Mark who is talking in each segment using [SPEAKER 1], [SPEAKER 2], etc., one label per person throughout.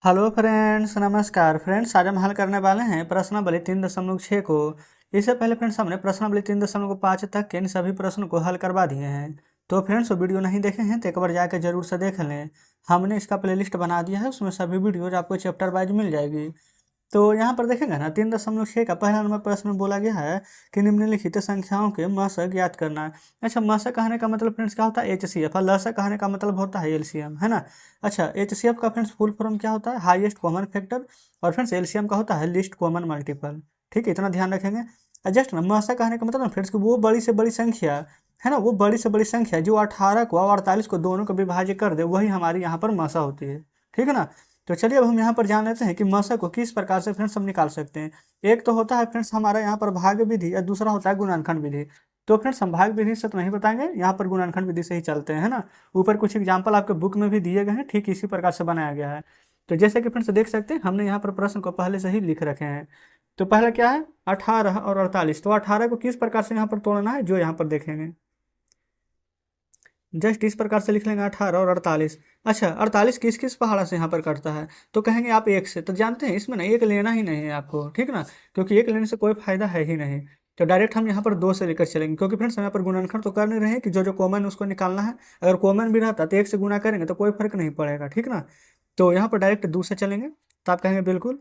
[SPEAKER 1] Hello friends, नमस्कार friends. आज हम हल करने वाले हैं प्रश्नावली 3.6 को। इससे पहले फ्रेंड्स हमने प्रश्नावली 3.5 तक के इन सभी प्रश्नों को हल करवा दिए हैं। तो फ्रेंड्स वो वीडियो नहीं देखे हैं तो एक बार जाकर जरूर से देख लें। हमने इसका प्लेलिस्ट बना दिया है, उसमें सभी वीडियोज आपको चैप्टर वाइज मिल जाएगी। तो यहाँ पर देखेंगे ना, 3.6 का पहला नंबर प्रश्न में बोला गया है कि निम्नलिखित संख्याओं के मशक ज्ञात करना है। अच्छा, मशक कहने का मतलब फ्रेंड्स क्या होता है? HCF। और लसक कहने का मतलब होता है LCM, है ना। अच्छा, HCF का फ्रेंड्स फुल फॉर्म क्या होता है? Highest common factor. और फ्रेंड्स LCM का होता है लीस्ट कॉमन मल्टीपल। ठीक है, इतना ध्यान रखेंगे। जस्ट ना, मशक कहने का मतलब फ्रेंड्स वो बड़ी से बड़ी संख्या है ना, वो बड़ी से बड़ी संख्या जो 18 को और 48 को दोनों को विभाजित कर दे, वही हमारी यहाँ पर मशा होती है। ठीक है ना। तो चलिए अब हम यहाँ पर जान लेते हैं कि मशक को किस प्रकार से फ्रेंड्स हम निकाल सकते हैं। एक तो होता है फ्रेंड्स हमारा यहाँ पर भाग विधि, और दूसरा होता है गुणनखंड विधि। तो फ्रेंड्स हम भाग विधि से तो नहीं बताएंगे, यहाँ पर गुणनखंड विधि से ही चलते हैं, है ना। ऊपर कुछ एग्जाम्पल आपके बुक में भी दिए गए हैं, ठीक इसी प्रकार से बनाया गया है। तो जैसे कि फ्रेंड्स देख सकते हैं, हमने यहाँ पर प्रश्न को पहले से ही लिख रखे हैं। तो पहला क्या है? 18 और 48। तो 18 को किस प्रकार से यहाँ पर तोड़ना है, जो यहाँ पर देखेंगे। जस्ट इस प्रकार से लिख लेंगे 18 और 48। अच्छा, 48 किस किस पहाड़ा से यहाँ पर कटता है? तो कहेंगे आप एक से। तो जानते हैं इसमें ना एक लेना ही नहीं है आपको, ठीक ना। क्योंकि एक लेने से कोई फायदा है ही नहीं। तो डायरेक्ट हम यहाँ पर दो से लेकर चलेंगे, क्योंकि फ्रेंड्स हम यहाँ पर गुणनखंड तो कर नहीं रहे हैं कि जो जो कॉमन है उसको निकालना है। अगर कॉमन भी रहता तो एक से गुना करेंगे तो कोई फर्क नहीं पड़ेगा, ठीक ना। तो यहाँ पर डायरेक्ट दो से चलेंगे। तो आप कहेंगे बिल्कुल।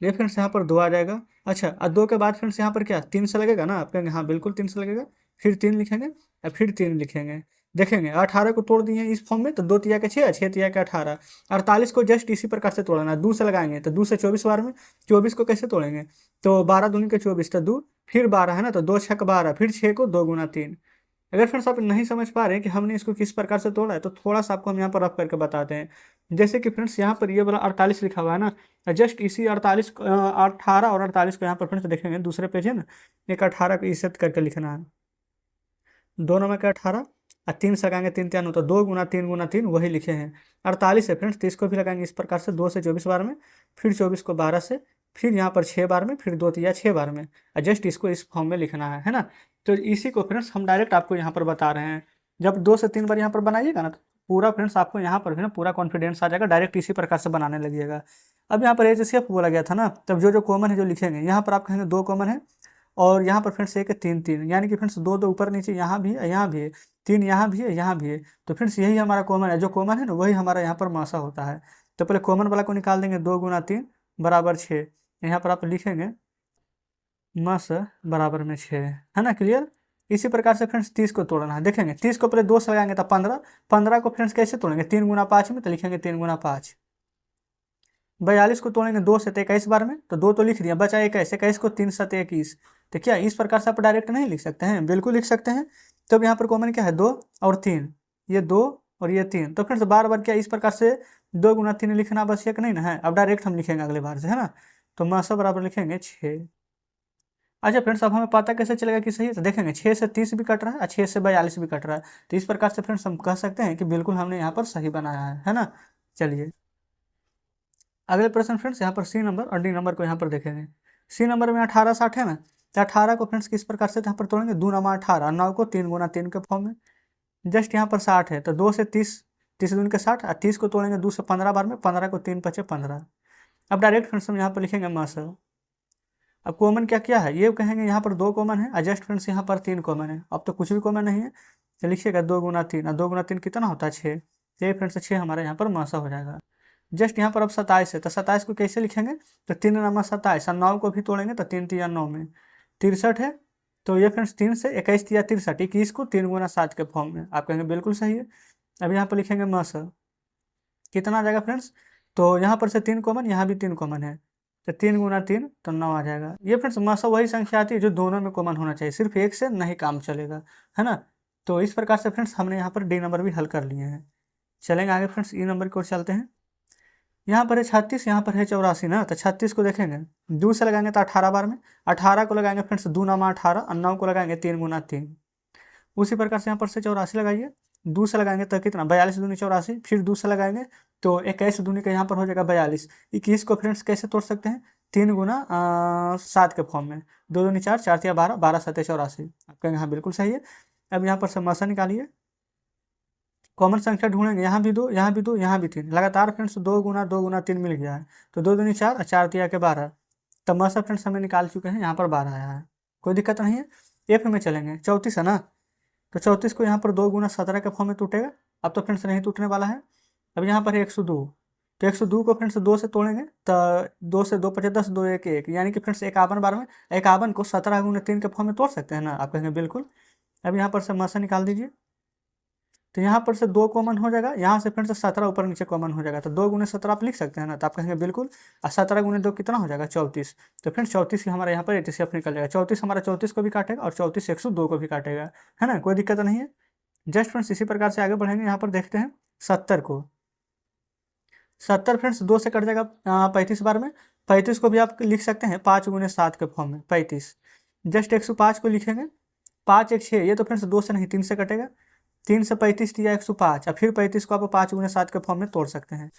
[SPEAKER 1] ये फ्रेंड्स यहाँ पर दो आ जाएगा। अच्छा, और दो के बाद फ्रेंड्स यहाँ पर क्या तीन से लगेगा ना? आप कहेंगे हाँ बिल्कुल 3 से लगेगा। फिर 3 लिखेंगे और फिर 3 लिखेंगे। देखेंगे 18 को तोड़ दिए इस फॉर्म में, तो 2 तिया के 6, 6 तिया के 18। 48 को जस्ट इसी प्रकार से तोड़ना है, 2 से लगाएंगे तो 2 से 24 बार में। 24 को कैसे तोड़ेंगे? तो 12 दूनी के 24, तो 2 फिर 12 है ना, तो 2 छक 12, फिर 6 को 2 गुना 3। अगर फ्रेंड्स आप नहीं समझ पा रहे हैं कि हमने इसको किस प्रकार से तोड़ा है, तो थोड़ा सा आपको हम यहाँ पर रफ करके बताते हैं। जैसे कि फ्रेंड्स यहाँ पर ये वाला 48 लिखा हुआ है ना, जस्ट इसी 48 18 और 48 को यहाँ पर फ्रेंड्स देखेंगे, दूसरे पेज है ना, एक 18 को इसे करके लिखना है। दोनों में का 18 और 3 से लगाएंगे, 3 3 तो 2 गुना 3 गुना 3 वही लिखे हैं। 48 है फ्रेंड्स, 30 को भी लगाएंगे इस प्रकार से 2 से 24 बार में। फिर 24 को 12 से, फिर यहाँ पर 6 बार में, फिर 2 तिया 6 बार में। और जस्ट इसको इस फॉर्म में लिखना है ना। तो इसी को फ्रेंड्स हम डायरेक्ट आपको यहाँ पर बता रहे हैं। जब 2 से 3 बार यहाँ पर बनाइएगा ना, तो पूरा फ्रेंड्स आपको यहाँ पर भी ना पूरा कॉन्फिडेंस आ जाएगा, डायरेक्ट इसी प्रकार से बनाने लगिएगा। अब यहाँ पर HCF बोला गया था ना, तब जो जो कॉमन है जो लिखेंगे, यहाँ पर आप कहेंगे 2 कॉमन है। और यहाँ पर फ्रेंड्स एक है 3 3, यानी कि फ्रेंड्स 2 2 ऊपर नीचे यहाँ भी है, यहाँ भी है। 3 यहाँ भी है, यहाँ भी है। तो फ्रेंड्स यही हमारा कॉमन है, जो कॉमन है ना वही हमारा यहाँ पर मासा होता है। तो पहले कॉमन वाला को निकाल देंगे, 2 गुना 3 बराबर 6। यहाँ पर आप लिखेंगे मास बराबर में 6, है ना। क्लियर। इसी प्रकार से फ्रेंड्स 30 को तोड़ना है। देखेंगे 30 को पहले 2 से लगाएंगे तो 15। 15 को फ्रेंड्स कैसे तोड़ेंगे? 3 गुना 5 में, तो लिखेंगे 3 गुना 5। 42 को तोड़ेंगे 2 से, तो 21 बार में, तो 2 तो लिख दिया, बचा 21। 21 को 3 7 21। तो क्या इस प्रकार से आप डायरेक्ट नहीं लिख सकते हैं? बिल्कुल लिख सकते हैं। तो अब यहाँ पर कॉमन क्या है? 2 और 3। ये 2 और ये 3। तो फ्रेंड्स बार बार क्या इस प्रकार से 2 गुना 3 लिखना आवश्यक नहीं ना है। अब डायरेक्ट हम लिखेंगे अगले बार से, है ना। तो मासा बराबर लिखेंगे 6। अच्छा फ्रेंड्स, अब हमें पता कैसे चलेगा कि सही है? तो देखेंगे 6 से 30 भी कट रहा है और 6 से 42 भी कट रहा है। तो इस प्रकार से फ्रेंड्स हम कह सकते हैं कि बिल्कुल हमने यहाँ पर सही बनाया है ना। चलिए अगले प्रश्न फ्रेंड्स, यहाँ पर सी नंबर और डी नंबर को यहाँ पर देखेंगे। सी नंबर में 18 60 है ना, तो 18 को फ्रेंड्स किस प्रकार से यहाँ पर तोड़ेंगे? 2 नमा 18, 9 को 3 गुना 3 के फॉर्म में। जस्ट यहाँ पर 60 है, तो 2 से 30, 30 दूनी के 60, और 30 को तोड़ेंगे 2 से 15 बार में। 15 को 3 पचे 15। अब डायरेक्ट फ्रेंड्स हम यहाँ पर लिखेंगे मास। अब कॉमन क्या क्या है ये कहेंगे, यहाँ पर 2 कॉमन है, और जस्ट फ्रेंड्स यहाँ पर 3 कॉमन है। अब तो कुछ भी कॉमन नहीं है, तो लिखिएगा 2 गुना 3, और 2 गुना 3 कितना होता है? 6। तो ये फ्रेंड्स 6 हमारे यहाँ पर मासा हो जाएगा। जस्ट यहाँ पर अब 27 है, तो 27 को कैसे लिखेंगे? तो 3 नमा 27, और 9 को भी तोड़ेंगे तो 3 तिया 9 में 63 है। तो ये फ्रेंड्स 3 से 21 तिया 63, 21 को 3 गुना 7 के फॉर्म में। आप कहेंगे बिल्कुल सही है। अब यहाँ पर लिखेंगे मस, कितना आ जाएगा फ्रेंड्स? तो यहाँ पर से 3 कॉमन, यहाँ भी 3 कॉमन है, तो 3 गुना 3 तो 9 आ जाएगा। ये फ्रेंड्स मसा वही संख्या आती है जो दोनों में कॉमन होना चाहिए, सिर्फ एक से नहीं काम चलेगा, है ना। तो इस प्रकार से फ्रेंड्स हमने यहाँ पर डी नंबर भी हल कर लिए हैं। चलेंगे आगे फ्रेंड्स, ई नंबर की ओर चलते हैं। यहाँ पर है 36, यहाँ पर है 84 ना, तो 36 को देखेंगे 2 से लगाएंगे तो 18 बार में। 18 को लगाएंगे फ्रेंड्स 2 नमा 18, और 9 को लगाएंगे 3 गुना 3। उसी प्रकार से यहाँ पर से 84 लगाइए। 2 से लगाएंगे तो कितना? 42 दूनी 84, फिर 2 से लगाएंगे तो 21 दूनी का यहाँ पर हो जाएगा 42। 21 को फ्रेंड्स कैसे तोड़ सकते हैं? 3 गुना 7 के फॉर्म में। 2 दूनी 4, 4 तिया 12, 12 7 84। आप कहेंगे हाँ बिल्कुल सही है। अब यहाँ पर से मसा निकालिए। कॉमन संख्या ढूंढेंगे, यहाँ भी 2, यहाँ भी 2, यहाँ भी 3, लगातार फ्रेंड्स 2 गुना 3 मिल गया है, तो 2 दूनी 4 और 4 तिया के 12, तब मासा फ्रेंड्स हमें निकाल चुके हैं, यहाँ पर 12 आया है, कोई दिक्कत नहीं है। एफ में चलेंगे, 34 है ना, तो 34 को यहाँ पर 2 गुना 17 के फॉर्म में टूटेगा, अब तो फ्रेंड्स नहीं टूटने वाला है। अब यहाँ पर है 102, तो 102 को फ्रेंड्स 2 से तोड़ेंगे, तो 2 से 2 पचे 10, 2 1 1, यानी कि फ्रेंड्स 51 बार में 51 को 17 गुना 3 के फॉर्म में तोड़ सकते हैं ना, आप कहेंगे बिल्कुल। अब यहाँ पर से मासा निकाल दीजिए, तो यहाँ पर से 2 कॉमन हो जाएगा, यहाँ से फ्रेंड्स 17 ऊपर नीचे कॉमन हो जाएगा, तो 2 गुने 17 आप लिख सकते हैं ना, तो आप कहेंगे बिल्कुल। और 17 गुने 2 कितना हो जाएगा 34, तो फ्रेंड्स 34 हमारे यहाँ पर एटीसीएफ निकल जाएगा, 34 हमारा 34 को भी काटेगा और 34 102 को भी काटेगा, है ना, कोई दिक्कत नहीं है। जस्ट फ्रेंड्स इसी प्रकार से आगे बढ़ेंगे, यहाँ पर देखते हैं 70 को। 70 फ्रेंड्स 2 से कट जाएगा 35 बार में, 35 को भी आप लिख सकते हैं 5 गुने 7 के फॉर्म में 35। जस्ट 105 को लिखेंगे, 5 1 6, ये तो फ्रेंड्स 2 से नहीं 3 से कटेगा, 3 से 35 दिया 105, और फिर 35 को आप 5 गुने 7 के फॉर्म में तोड़ सकते हैं।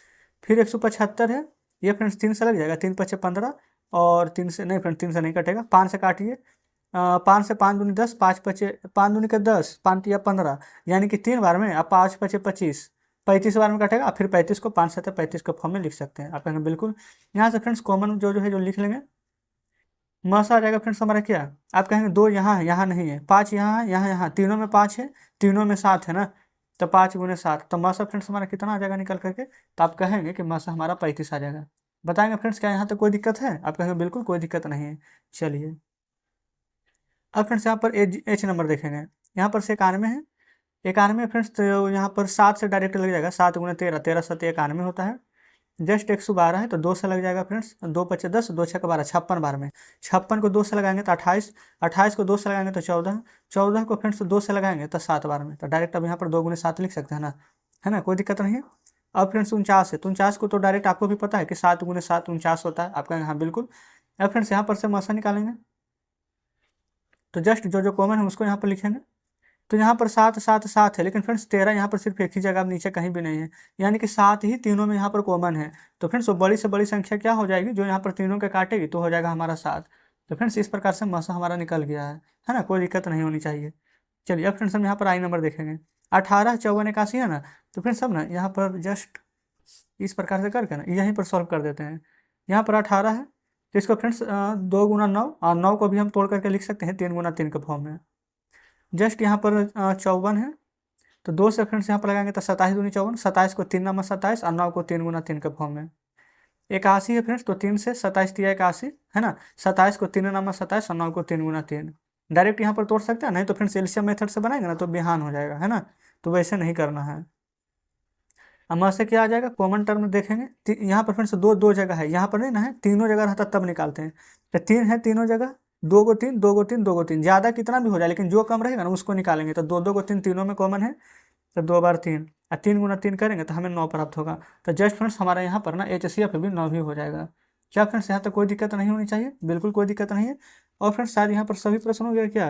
[SPEAKER 1] फिर 175 है, ये फ्रेंड्स 3 से लग जाएगा, 3 पचे 15, और 3 से नहीं फ्रेंड्स 3 से नहीं कटेगा, 5 से काटिए, 5 से 5 दूनी 10, 5 पचे 5 दूनी का 10, 5 तिया 15, यानी कि 3 बार में आप 5 पचे 25, 35 बार में कटेगा, फिर 35 को 5 7 35 के फॉर्म में लिख सकते हैं, आप कहेंगे बिल्कुल। यहाँ से फ्रेंड्स कॉमन जो है जो लिख लेंगे, मासा आ जाएगा फ्रेंड्स हमारा क्या, आप कहेंगे 2 यहाँ है, यहाँ नहीं है, 5 यहाँ है, यहाँ तीनों में 5 है, तीनों में 7 है ना, तो 5 गुने 7, तो मासा फ्रेंड्स हमारा कितना आ जाएगा निकल करके, तो आप कहेंगे कि मासा हमारा 35 आ जाएगा। बताएंगे फ्रेंड्स क्या यहाँ तक कोई दिक्कत है, आप कहेंगे बिल्कुल कोई दिक्कत नहीं है। चलिए अब फ्रेंड्स यहाँ पर एच नंबर देखेंगे, यहाँ पर से 91 है, 91 फ्रेंड्स, तो यहाँ पर 7 से डायरेक्ट लग जाएगा, 7 गुने 13, 13 7 91 होता है। जस्ट 112 है, तो 2 से लग जाएगा फ्रेंड्स, 2 पचे 10, 2 छः 12, 56 बार में, 56 को 2 से लगाएंगे तो 28, 28 को 2 से लगाएंगे तो 14, 14 को फ्रेंड्स 2 से लगाएंगे तो 7 बार में, तो डायरेक्ट अब यहाँ पर 2 गुने 7 लिख सकते हैं ना, है ना, कोई दिक्कत नहीं है। अब फ्रेंड्स 49 है, तो 49 को तो डायरेक्ट आपको भी पता है कि 7 गुने 7 49 होता है, आप कहेंगे हाँ बिल्कुल। अब फ्रेंड्स यहाँ पर से मासा निकालेंगे, तो जस्ट जो जो कॉमन है उसको यहाँ पर लिखेंगे, तो यहाँ पर 7 7 7 है, लेकिन फ्रेंड्स 13 यहाँ पर सिर्फ एक ही जगह, नीचे कहीं भी नहीं है, यानी कि 7 ही तीनों में यहाँ पर कॉमन है, तो फ्रेंड्स वो बड़ी से बड़ी संख्या क्या हो जाएगी जो यहाँ पर तीनों के काटेगी, तो हो जाएगा हमारा 7। तो फ्रेंड्स इस प्रकार से मासा हमारा निकल गया है ना, कोई दिक्कत नहीं होनी चाहिए। चलिए अब फ्रेंड्स हम यहाँ पर आई नंबर देखेंगे, 18 54 81 है ना, तो फ्रेंड्स अब ना यहाँ पर जस्ट इस प्रकार से करके ना यहीं पर सॉल्व कर देते हैं। यहाँ पर 18 है, तो इसको फ्रेंड्स 2 गुना 9, और 9 को भी हम तोड़ करके लिख सकते हैं 3 गुना 3 के फॉर्म में। जस्ट यहाँ पर 54 है, तो 2 से फ्रेंड्स यहाँ पर लगाएंगे तो 27 दूनी 54, 27 को 3 नंबर 27, और 9 को 3 गुना 3 के फॉर्म में। 81 है फ्रेंड्स, तो 3 से 27 दिया 81, है ना, 27 को 3 नंबर 27, और 9 को 3 गुना 3, डायरेक्ट यहाँ पर तोड़ सकते हैं, नहीं तो फ्रेंड्स एलसीएम मेथड से बनाएंगे ना तो बिहान हो जाएगा, है ना, तो वैसे नहीं करना है। अब से क्या आ जाएगा, कॉमन टर्म देखेंगे, यहाँ पर फ्रेंड्स दो दो जगह है, यहाँ पर नहीं ना है, तीनों जगह रहता तब निकालते हैं, तो 3 है तीनों जगह, 2 को 3 2 को 3 2 को 3, ज़्यादा कितना भी हो जाए लेकिन जो कम रहेगा ना उसको निकालेंगे, तो 2 2 को 3 तीनों में कॉमन है, तो 2 बार 3, और 3 गुना 3 करेंगे तो हमें 9 प्राप्त होगा, तो जस्ट फ्रेंड्स हमारा यहाँ पर ना HCF भी 9 ही हो जाएगा। क्या फ्रेंड्स यहाँ तक कोई दिक्कत नहीं होनी चाहिए, बिल्कुल कोई दिक्कत नहीं है। और फ्रेंड्स शायद यहाँ पर सभी प्रश्न हो गया क्या,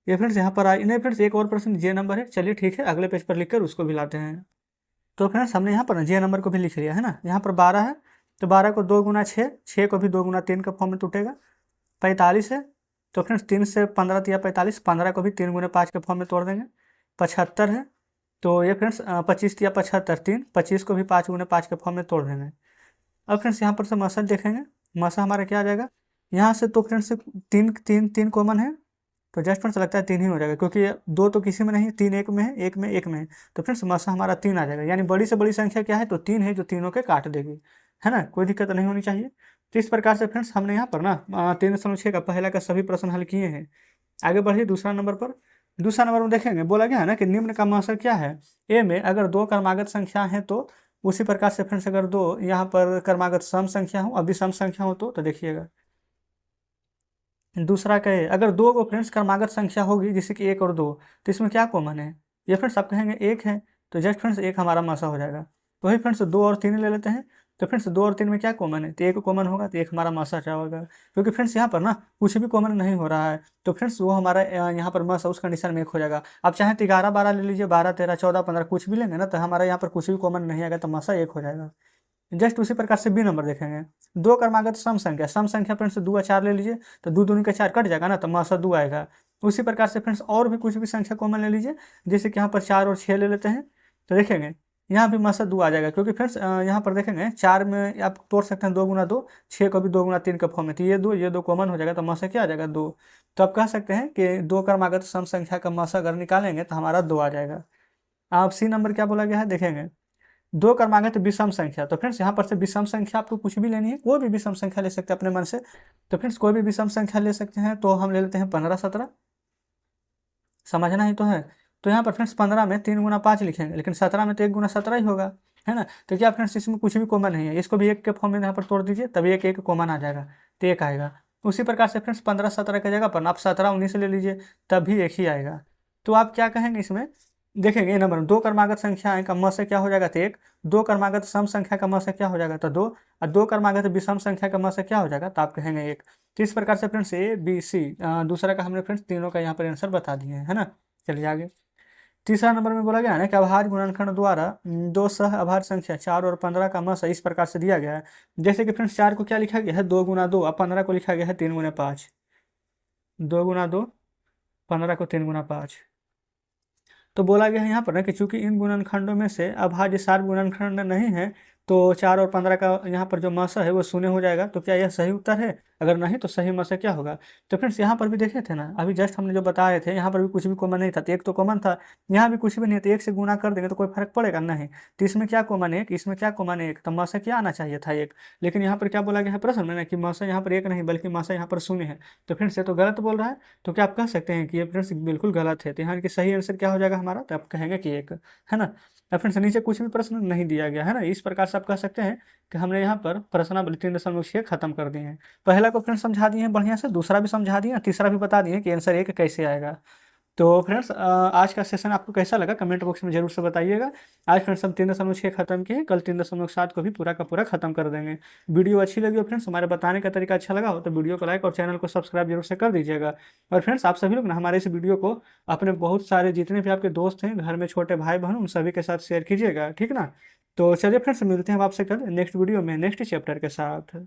[SPEAKER 1] ये फ्रेंड्स यहाँ पर आए नहीं फ्रेंड्स, एक और प्रश्न जे नंबर है, चलिए ठीक है अगले पेज पर लिख कर उसको भी लाते हैं। तो फ्रेंड्स हमने यहाँ पर ना जे नंबर को भी लिख लिया है ना, यहाँ पर 12 है, तो 12 को 2 गुना 6, 6 को भी 2 गुना 3 का फॉर्म में टूटेगा। 45 है, तो फ्रेंड्स 3 से 15 दिया 45, 15 को भी 3 गुना 5 के फॉर्म में तोड़ देंगे। 75 है, तो ये फ्रेंड्स 25 दिया 75, 3 25 को भी 5 गुना 5 के फॉर्म में तोड़ देंगे। अब फ्रेंड्स यहाँ पर से मसा देखेंगे, मसा हमारा क्या आ जाएगा, यहाँ से तो फ्रेंड्स 3 कॉमन है, तो जस्ट फ्रेंड्स लगता है 3 ही हो जाएगा, क्योंकि 2 तो किसी में नहीं है, 3 एक में है, एक में एक में है, तो फ्रेंड्स मसा हमारा 3 आ जाएगा, यानी बड़ी से बड़ी संख्या क्या है तो 3 है जो तीनों के काट देगी, है ना, कोई दिक्कत नहीं होनी चाहिए। तो इस प्रकार से फ्रेंड्स हमने यहाँ पर ना 3.6 का पहला का सभी प्रश्न हल किए हैं। आगे बढ़िए दूसरा नंबर पर, दूसरा नंबर में देखेंगे, बोला गया है ना कि निम्न का मासा क्या है, ए में अगर 2 क्रमागत संख्या है तो उसी प्रकार से फ्रेंड्स अगर 2 यहाँ पर क्रमागत सम संख्या हो, अभी सम संख्या हो तो देखिएगा। दूसरा क्या है, अगर 2 को फ्रेंड्स क्रमागत संख्या होगी जैसे कि 1 और 2, तो इसमें क्या कॉमन है, ये फ्रेंड्स आप कहेंगे 1 है, तो जस्ट फ्रेंड्स 1 हमारा मासा हो जाएगा। तो वही फ्रेंड्स 2 और 3 ले लेते हैं, तो फ्रेंड्स 2 और 3 में क्या कॉमन है, तो 1 कॉमन होगा, तो 1 हमारा मासा क्या होगा, क्योंकि फ्रेंड्स यहाँ पर ना कुछ भी कॉमन नहीं हो रहा है, तो फ्रेंड्स वो हमारा यहाँ पर मासा उस कंडीशन में 1 हो जाएगा। आप चाहें तो 11 12 ले लीजिए, 12 13 14 15 कुछ भी लेंगे ना, तो हमारा यहाँ पर कुछ भी कॉमन नहीं आएगा, तो मासा 1 हो जाएगा। जस्ट उसी प्रकार से बी नंबर देखेंगे, 2 क्रमागत सम संख्या फ्रेंड्स 2 और 4 ले लीजिए, तो 2 दूनी का 4 कट जाएगा ना, तो मासा 2 आएगा। उसी प्रकार से फ्रेंड्स और भी कुछ भी संख्या कॉमन ले लीजिए, जैसे कि यहाँ पर 4 और 6 ले लेते हैं, तो देखेंगे यहाँ भी मसा 2 आ जाएगा, क्योंकि फ्रेंड्स यहाँ पर देखेंगे 4 में आप तोड़ सकते हैं 2 गुना 2, 6 को भी 2 गुना 3 का फॉर्म है, तो ये दो कॉमन हो जाएगा, तो मसा क्या आ जाएगा 2। तो आप कह सकते हैं कि दो क्रमागत सम संख्या का मसा अगर निकालेंगे तो हमारा 2 आ जाएगा। आप सी नंबर क्या बोला गया है देखेंगे, दो क्रमागत विषम संख्या, तो फ्रेंड्स यहाँ पर से विषम संख्या आपको कुछ भी लेनी है, कोई भी विषम संख्या ले सकते हैं अपने मन से। तो फ्रेंड्स कोई भी विषम संख्या ले सकते हैं, तो हम ले लेते हैं 15 17, समझना ही तो है। तो यहाँ पर फ्रेंड्स 15 में 3 गुना 5 लिखेंगे, लेकिन 17 में तो 1 गुना 17 ही होगा, है ना। तो क्या फ्रेंड्स इसमें कुछ भी कॉमन नहीं है, इसको भी एक के फॉर्म में यहाँ पर तोड़ दीजिए, तभी एक एक कॉमन आ जाएगा, तो एक आएगा। उसी प्रकार से फ्रेंड्स 15 17 की जगह पर आप 17 19 ले लीजिए, तब भी एक ही आएगा। तो आप क्या कहेंगे इसमें, देखेंगे ये नंबर दो क्रमागत संख्याएं का म से क्या हो जाएगा, तो एक। दो क्रमागत सम संख्या का म से क्या हो जाएगा, तो 2। और दो क्रमागत विषम संख्या का म से क्या हो जाएगा, तो आप कहेंगे 1। तो इस प्रकार से फ्रेंड्स ए बी सी दूसरा का हमने फ्रेंड्स तीनों का यहाँ पर आंसर बता दिए हैं, है ना। चलिए आगे, तीसरा नंबर में बोला गया है ना कि अभाज्य गुणनखंड द्वारा दो सह अभाज्य संख्या 4 और 15 का मस इस प्रकार से दिया गया है। जैसे कि फ्रेंड्स 4 को क्या लिखा गया है 2 गुना 2, और 15 को लिखा गया है 3 गुना 5। 2 गुना 2, 15 को 3 गुना 5। तो बोला गया है यहाँ पर ना कि चूंकि इन गुणनखंडों में से अभाज्य सार गुणनखंड नहीं है, तो 4 और 15 का यहाँ पर जो मसा है वो शून्य हो जाएगा। तो क्या यह सही उत्तर है, अगर नहीं तो सही मसा क्या होगा। तो फ्रेंड्स यहाँ पर भी देखे थे ना, अभी जस्ट हमने जो बताए थे, यहाँ पर भी कुछ भी कॉमन नहीं था, तो एक तो कॉमन था, यहाँ भी कुछ भी नहीं, तो एक से गुना कर देंगे तो कोई फर्क पड़ेगा नहीं। तो इसमें क्या कॉमन है, इसमें क्या कॉमन है, एक, तो मसा क्या आना चाहिए था एक। लेकिन यहाँ पर क्या बोला गया है प्रश्न में ना कि मसा यहाँ पर एक नहीं बल्कि मसा यहाँ पर शून्य है। तो फ्रेंड्स ये तो गलत बोल रहा है, तो क्या आप कह सकते हैं कि ये फ्रेंड्स बिल्कुल गलत है। तो यहाँ की सही आंसर क्या हो जाएगा हमारा, तो आप कहेंगे कि एक, है ना। या फ्रेंड्स नीचे कुछ भी प्रश्न नहीं दिया गया है ना, इस प्रकार से आप कह सकते हैं कि हमने यहाँ पर प्रश्नावली 3.6 खत्म कर दिए हैं। पहला को फ्रेंड्स समझा दिए हैं बढ़िया से, दूसरा भी समझा दिए, तीसरा भी बता दिए कि आंसर एक कैसे आएगा। तो फ्रेंड्स आज का सेशन आपको कैसा लगा कमेंट बॉक्स में जरूर से बताइएगा। आज फ्रेंड्स हम 3.6 खत्म किए, कल 3.7 को भी पूरा का पूरा खत्म कर देंगे। वीडियो अच्छी लगी हो फ्रेंड्स, हमारे बताने का तरीका अच्छा लगा हो तो वीडियो को लाइक और चैनल को सब्सक्राइब जरूर से कर दीजिएगा। और फ्रेंड्स आप सभी लोग ना हमारे इस वीडियो को अपने बहुत सारे जितने भी आपके दोस्त हैं, घर में छोटे भाई बहन, उन सभी के साथ शेयर कीजिएगा, ठीक ना। तो चलिए फ्रेंड्स मिलते हैं आपसे कल नेक्स्ट वीडियो में नेक्स्ट चैप्टर के साथ।